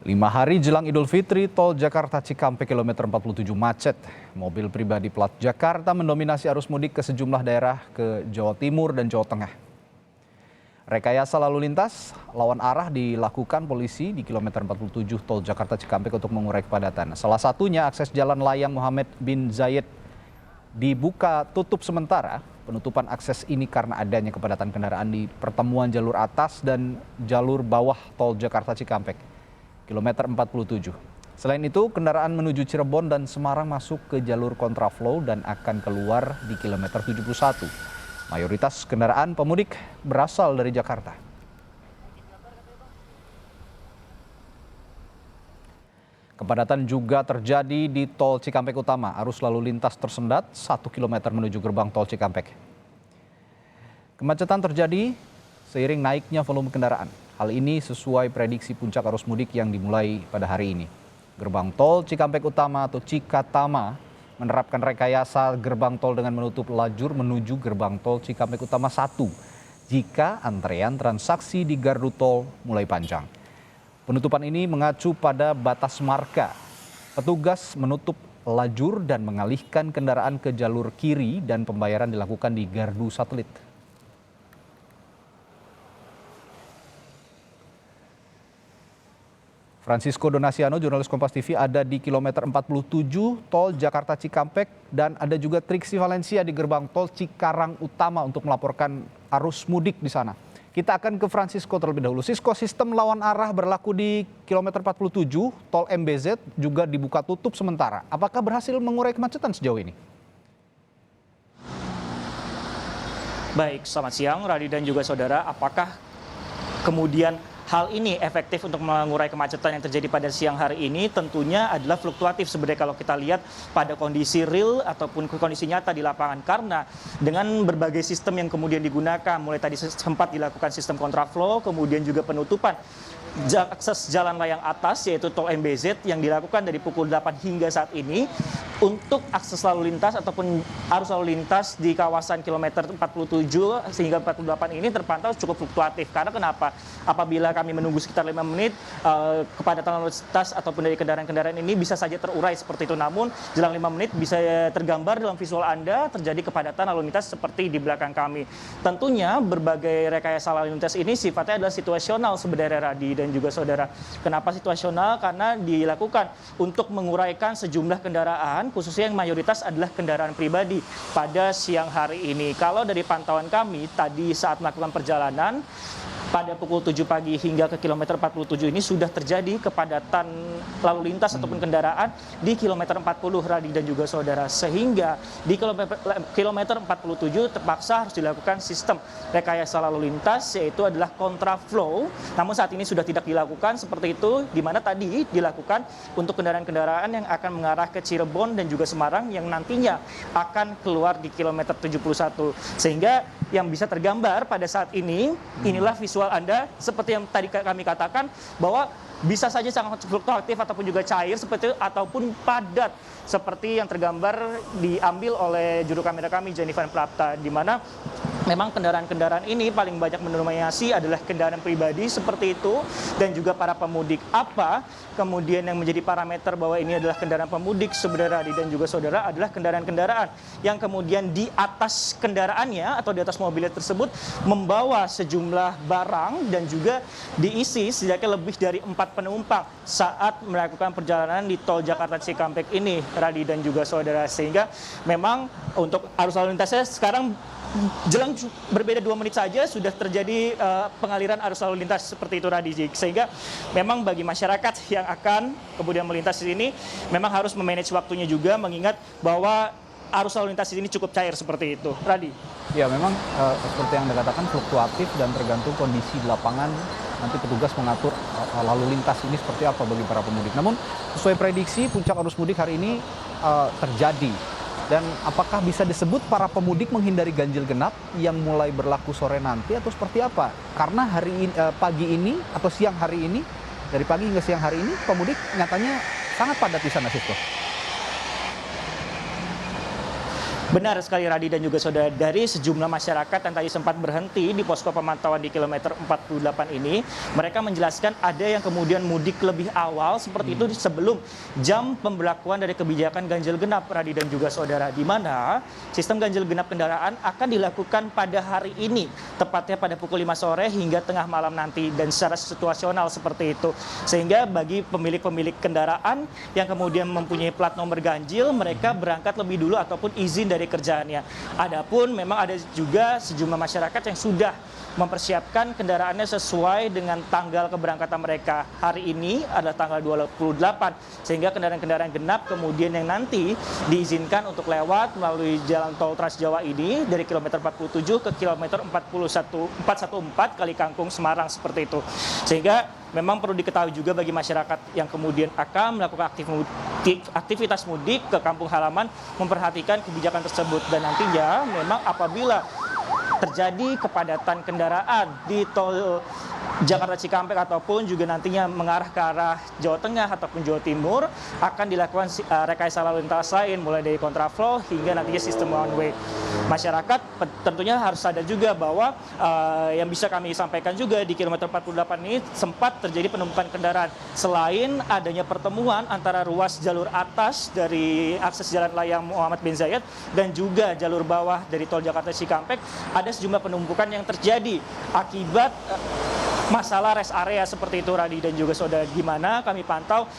5 hari jelang Idul Fitri, tol Jakarta Cikampek kilometer 47 macet. Mobil pribadi plat Jakarta mendominasi arus mudik ke sejumlah daerah ke Jawa Timur dan Jawa Tengah. Rekayasa lalu lintas lawan arah dilakukan polisi di kilometer 47 tol Jakarta Cikampek untuk mengurai kepadatan. Salah satunya akses Jalan Layang Muhammad bin Zayed dibuka tutup sementara. Penutupan akses ini karena adanya kepadatan kendaraan di pertemuan jalur atas dan jalur bawah tol Jakarta Cikampek kilometer 47. Selain itu, kendaraan menuju Cirebon dan Semarang masuk ke jalur kontraflow dan akan keluar di kilometer 71. Mayoritas kendaraan pemudik berasal dari Jakarta. Kepadatan juga terjadi di tol Cikampek Utama. Arus lalu lintas tersendat 1 km menuju gerbang tol Cikampek. Kemacetan terjadi seiring naiknya volume kendaraan. Hal ini sesuai prediksi puncak arus mudik yang dimulai pada hari ini. Gerbang tol Cikampek Utama atau Cikatama menerapkan rekayasa gerbang tol dengan menutup lajur menuju gerbang tol Cikampek Utama 1 jika antrean transaksi di gardu tol mulai panjang. Penutupan ini mengacu pada batas marka. Petugas menutup lajur dan mengalihkan kendaraan ke jalur kiri dan pembayaran dilakukan di gardu satelit. Francisco Donasiano, jurnalis Kompas TV, ada di kilometer 47 tol Jakarta Cikampek dan ada juga Triksi Valencia di gerbang tol Cikarang Utama untuk melaporkan arus mudik di sana. Kita akan ke Francisco terlebih dahulu. Sisko, sistem lawan arah berlaku di kilometer 47 tol MBZ juga dibuka tutup sementara. Apakah berhasil mengurai kemacetan sejauh ini? Baik, selamat siang Radi dan juga saudara. Apakah kemudian hal ini efektif untuk mengurai kemacetan yang terjadi pada siang hari ini? Tentunya adalah fluktuatif sebenarnya kalau kita lihat pada kondisi real ataupun kondisi nyata di lapangan. Karena dengan berbagai sistem yang kemudian digunakan, mulai tadi sempat dilakukan sistem kontraflow, kemudian juga penutupan akses jalan layang atas yaitu tol MBZ yang dilakukan dari pukul 8 hingga saat ini untuk akses lalu lintas ataupun arus lalu lintas di kawasan kilometer 47 sehingga 48 ini terpantau cukup fluktuatif. Karena kenapa? Apabila kami menunggu sekitar 5 menit, kepadatan lalu lintas ataupun dari kendaraan-kendaraan ini bisa saja terurai seperti itu. Namun jelang 5 menit bisa tergambar dalam visual Anda terjadi kepadatan lalu lintas seperti di belakang kami. Tentunya berbagai rekayasa lalu lintas ini sifatnya adalah situasional sebenarnya Radi dan juga saudara. Kenapa situasional? Karena dilakukan untuk menguraikan sejumlah kendaraan, khususnya yang mayoritas adalah kendaraan pribadi pada siang hari ini. Kalau dari pantauan kami tadi saat melakukan perjalanan pada pukul 7 pagi hingga ke kilometer 47 ini sudah terjadi kepadatan lalu lintas ataupun kendaraan di kilometer 40 Radi dan juga saudara. Sehingga di kilometer 47 terpaksa harus dilakukan sistem rekayasa lalu lintas yaitu adalah kontraflow. Namun saat ini sudah tidak dilakukan seperti itu, di mana tadi dilakukan untuk kendaraan-kendaraan yang akan mengarah ke Cirebon dan juga Semarang yang nantinya akan keluar di kilometer 71. Sehingga yang bisa tergambar pada saat ini, inilah visual Anda seperti yang tadi kami katakan bahwa bisa saja sangat fluktuatif ataupun juga cair seperti itu ataupun padat seperti yang tergambar diambil oleh juru kamera kami Jennifer Prapta, di mana memang kendaraan-kendaraan ini paling banyak mendominasi adalah kendaraan pribadi seperti itu dan juga para pemudik. Apa kemudian yang menjadi parameter bahwa ini adalah kendaraan pemudik sebenarnya Radi dan juga saudara adalah kendaraan-kendaraan yang kemudian di atas kendaraannya atau di atas mobilnya tersebut membawa sejumlah barang dan juga diisi setidaknya lebih dari 4 penumpang saat melakukan perjalanan di tol Jakarta Cikampek ini Radi dan juga saudara. Sehingga memang untuk arus lalu lintasnya sekarang jelang berbeda 2 menit saja sudah terjadi pengaliran arus lalu lintas seperti itu Radi. Sehingga memang bagi masyarakat yang akan kemudian melintas di sini memang harus memanage waktunya juga, mengingat bahwa arus lalu lintas di sini cukup cair seperti itu Radi. Ya memang seperti yang Anda katakan fluktuatif dan tergantung kondisi di lapangan. Nanti petugas mengatur lalu lintas ini seperti apa bagi para pemudik. Namun sesuai prediksi puncak arus mudik hari ini terjadi. Dan apakah bisa disebut para pemudik menghindari ganjil genap yang mulai berlaku sore nanti atau seperti apa? Karena hari ini, pagi ini atau siang hari ini, dari pagi hingga siang hari ini pemudik nyatanya sangat padat di sana, Sisko. Benar sekali Radi dan juga saudara, dari sejumlah masyarakat yang tadi sempat berhenti di posko pemantauan di kilometer 48 ini, mereka menjelaskan ada yang kemudian mudik lebih awal seperti itu sebelum jam pemberlakuan dari kebijakan ganjil genap, Radi dan juga saudara, di mana sistem ganjil genap kendaraan akan dilakukan pada hari ini, tepatnya pada pukul 5 sore hingga tengah malam nanti, dan secara situasional seperti itu. Sehingga bagi pemilik-pemilik kendaraan yang kemudian mempunyai plat nomor ganjil, mereka berangkat lebih dulu ataupun izin dari kerjaannya. Adapun memang ada juga sejumlah masyarakat yang sudah mempersiapkan kendaraannya sesuai dengan tanggal keberangkatan mereka. Hari ini adalah tanggal 28, sehingga kendaraan-kendaraan genap kemudian yang nanti diizinkan untuk lewat melalui jalan tol Trans Jawa ini dari kilometer 47 ke kilometer 414 Kali Kangkung Semarang seperti itu. Sehingga memang perlu diketahui juga bagi masyarakat yang kemudian akan melakukan aktivitas mudik ke kampung halaman, memperhatikan kebijakan tersebut, dan nantinya memang apabila terjadi kepadatan kendaraan di tol Jakarta Cikampek ataupun juga nantinya mengarah ke arah Jawa Tengah ataupun Jawa Timur, akan dilakukan rekayasa lalu lintas lain mulai dari kontraflow hingga nantinya sistem one way. Masyarakat tentunya harus sadar juga bahwa yang bisa kami sampaikan juga di kilometer 48 ini sempat terjadi penumpukan kendaraan. Selain adanya pertemuan antara ruas jalur atas dari akses jalan layang Muhammad bin Zayed dan juga jalur bawah dari tol Jakarta Cikampek, ada sejumlah penumpukan yang terjadi akibat masalah rest area seperti itu, Radi dan juga saudara. Gimana kami pantau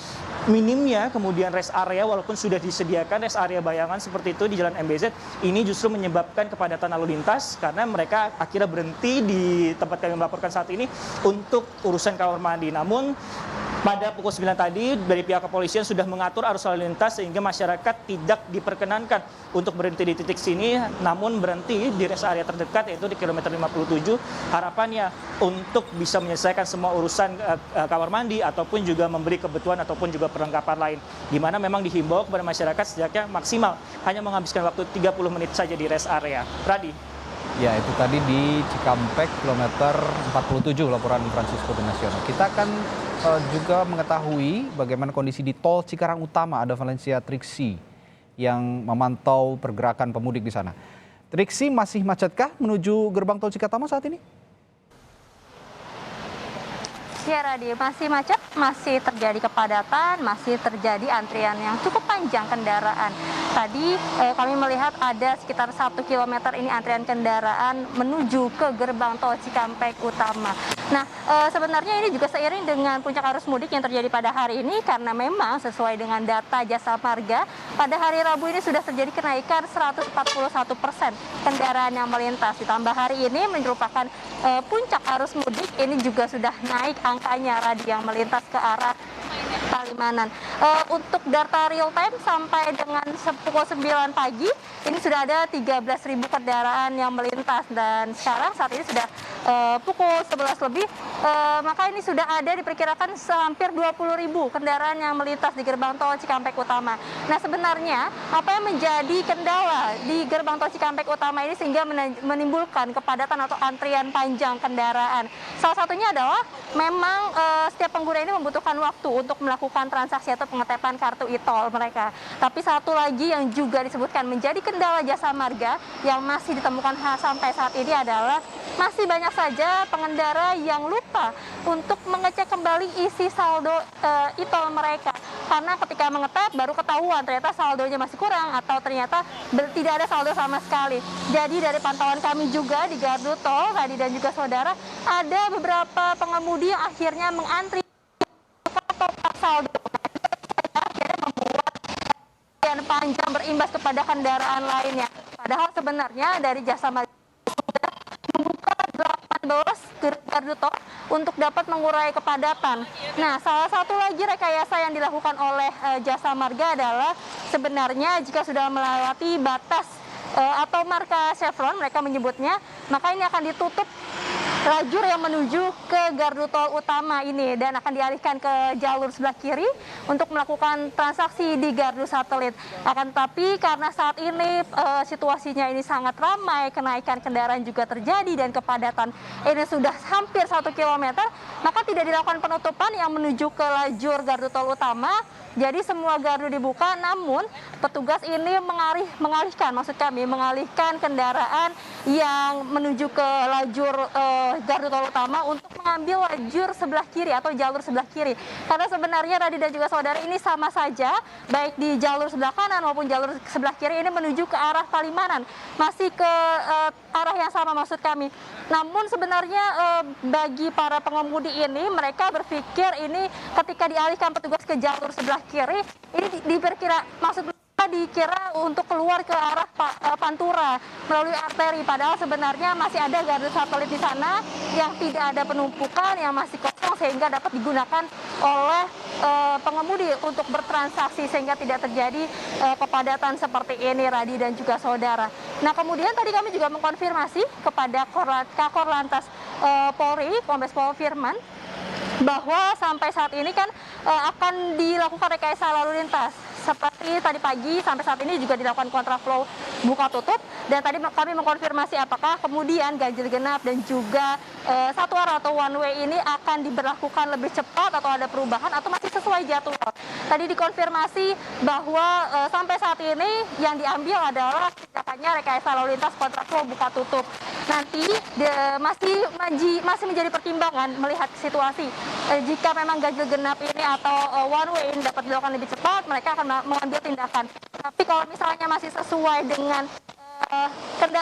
minimnya kemudian rest area, walaupun sudah disediakan rest area bayangan seperti itu di Jalan MBZ, ini justru menyebabkan kepadatan lalu lintas karena mereka akhirnya berhenti di tempat kami melaporkan saat ini untuk urusan kamar mandi. Namun pada pukul 9 tadi dari pihak kepolisian sudah mengatur arus lalu lintas sehingga masyarakat tidak diperkenankan untuk berhenti di titik sini, namun berhenti di rest area terdekat yaitu di kilometer 57. Harapannya untuk bisa menyelesaikan semua urusan kamar mandi ataupun juga memberi kebutuhan ataupun juga perlengkapan lain, di mana memang dihimbau kepada masyarakat setidaknya maksimal hanya menghabiskan waktu 30 menit saja di rest area. Radi. Ya, itu tadi di Cikampek kilometer 47 laporan Francisco de Nacional. Kita akan juga mengetahui bagaimana kondisi di tol Cikarang Utama. Ada Valencia Triksi yang memantau pergerakan pemudik di sana. Triksi, masih macetkah menuju gerbang tol Cikatama saat ini? Ya Radi, masih macet, masih terjadi kepadatan, masih terjadi antrian yang cukup panjang kendaraan. Tadi kami melihat ada sekitar 1 km ini antrian kendaraan menuju ke gerbang tol Cikampek Utama. Nah, sebenarnya ini juga seiring dengan puncak arus mudik yang terjadi pada hari ini, karena memang sesuai dengan data Jasa Marga, pada hari Rabu ini sudah terjadi kenaikan 141% kendaraan yang melintas. Ditambah hari ini merupakan puncak arus mudik, ini juga sudah naik angkanya, Radi, yang melintas ke arah Palimanan. Untuk data real time sampai dengan pukul 9 pagi, ini sudah ada 13.000 kendaraan yang melintas, dan sekarang saat ini sudah pukul 11 lebih, maka ini sudah ada diperkirakan hampir 20.000 kendaraan yang melintas di gerbang tol Cikampek Utama. Nah, sebenarnya apa yang menjadi kendala di gerbang tol Cikampek Utama ini sehingga menimbulkan kepadatan atau antrian panjang kendaraan? Salah satunya adalah memang setiap pengguna ini membutuhkan waktu untuk melakukan transaksi atau pengetapan kartu e-tol mereka. Tapi satu lagi yang juga disebutkan menjadi kendala Jasa Marga yang masih ditemukan sampai saat ini adalah masih banyak saja pengendara yang lupa untuk mengecek kembali isi saldo e-tol mereka. Karena ketika mengetap baru ketahuan ternyata saldonya masih kurang atau ternyata tidak ada saldo sama sekali. Jadi dari pantauan kami juga di gardu tol, Radi dan juga saudara, ada beberapa pengemudi yang akhirnya mengantri total saldo. Akhirnya membuat antrian panjang berimbas kepada kendaraan lainnya. Padahal sebenarnya dari Jasa Marga sudah membuka 18 gardu tol untuk dapat mengurai kepadatan. Nah, salah satu lagi rekayasa yang dilakukan oleh Jasa Marga adalah sebenarnya jika sudah melewati batas atau marka chevron mereka menyebutnya, maka ini akan ditutup lajur yang menuju ke gardu tol utama ini dan akan dialihkan ke jalur sebelah kiri untuk melakukan transaksi di gardu satelit. Akan tetapi karena saat ini situasinya ini sangat ramai, kenaikan kendaraan juga terjadi dan kepadatan ini sudah hampir 1 km, maka tidak dilakukan penutupan yang menuju ke lajur gardu tol utama. Jadi semua gardu dibuka, namun petugas ini mengalihkan kendaraan yang menuju ke lajur gardu tol utama untuk mengambil lajur sebelah kiri atau jalur sebelah kiri. Karena sebenarnya Radi dan juga saudara, ini sama saja, baik di jalur sebelah kanan maupun jalur sebelah kiri ini menuju ke arah Palimanan, masih ke arah yang sama maksud kami. Namun sebenarnya bagi para pengemudi ini, mereka berpikir ini ketika dialihkan petugas ke jalur sebelah kiri, ini dikira untuk keluar ke arah Pantura melalui arteri, padahal sebenarnya masih ada gardu satelit di sana yang tidak ada penumpukan, yang masih kosong, sehingga dapat digunakan oleh pengemudi untuk bertransaksi sehingga tidak terjadi kepadatan seperti ini, Radi dan juga saudara. Nah, kemudian tadi kami juga mengkonfirmasi kepada Kakor Lantas Polri, Kombes Pol Firman, bahwa sampai saat ini kan akan dilakukan rekayasa lalu lintas. Seperti tadi pagi sampai saat ini juga dilakukan kontraflow buka tutup, dan tadi kami mengkonfirmasi apakah kemudian ganjil genap dan juga satu arah atau one way ini akan diberlakukan lebih cepat atau ada perubahan atau masih sesuai jadwal. Tadi dikonfirmasi bahwa sampai saat ini yang diambil adalah tindakannya rekayasa lalu lintas kontraflow buka tutup. Nanti masih menjadi pertimbangan melihat situasi. Jika memang ganjil genap ini atau one way ini dapat dilakukan lebih cepat, mereka akan mengambil tindakan. Tapi kalau misalnya masih sesuai dengan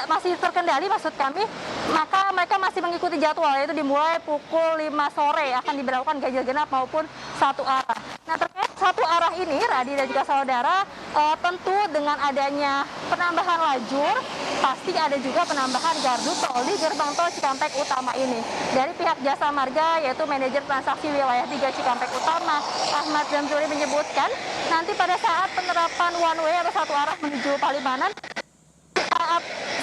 masih terkendali maksud kami, maka mereka masih mengikuti jadwal, yaitu dimulai pukul 5 sore akan diberlakukan ganjil genap maupun satu arah. Nah, terkait satu arah ini, Radi dan juga saudara, tentu dengan adanya penambahan lajur, pasti ada juga penambahan gardu tol di gerbang tol Cikampek Utama ini. Dari pihak Jasa Marga, yaitu manajer transaksi wilayah 3 Cikampek Utama, Ahmad Jamzuri, menyebutkan nanti pada saat penerapan one way atau satu arah menuju Palimanan,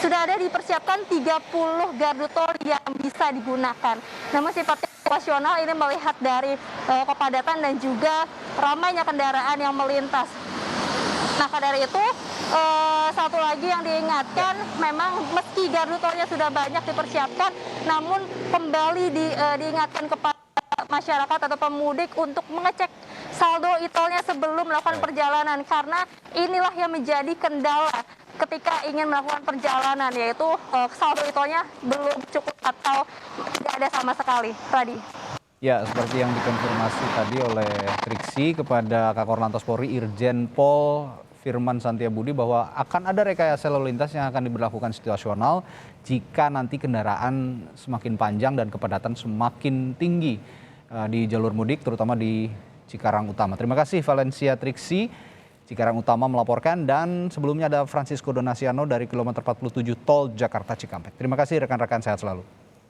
sudah ada dipersiapkan 30 gardu tol yang bisa digunakan. Namun sifatnya situasional, ini melihat dari kepadatan dan juga ramainya kendaraan yang melintas. Nah, dari itu satu lagi yang diingatkan, memang meski gardu tolnya sudah banyak dipersiapkan, namun kembali diingatkan kepada masyarakat atau pemudik untuk mengecek saldo e-tolnya sebelum melakukan perjalanan, karena inilah yang menjadi kendala ketika ingin melakukan perjalanan, yaitu saldo e-tolnya belum cukup atau tidak ada sama sekali. Radi. Ya, seperti yang dikonfirmasi tadi oleh Triksi kepada Kakor Lantas Polri Irjen Pol Firman Santiabudi bahwa akan ada rekayasa lalu lintas yang akan diberlakukan situasional jika nanti kendaraan semakin panjang dan kepadatan semakin tinggi di jalur mudik, terutama di Cikarang Utama. Terima kasih Valencia Triksi, Cikarang Utama melaporkan, dan sebelumnya ada Francisco Donasiano dari kilometer 47 Tol Jakarta Cikampek. Terima kasih rekan-rekan, sehat selalu.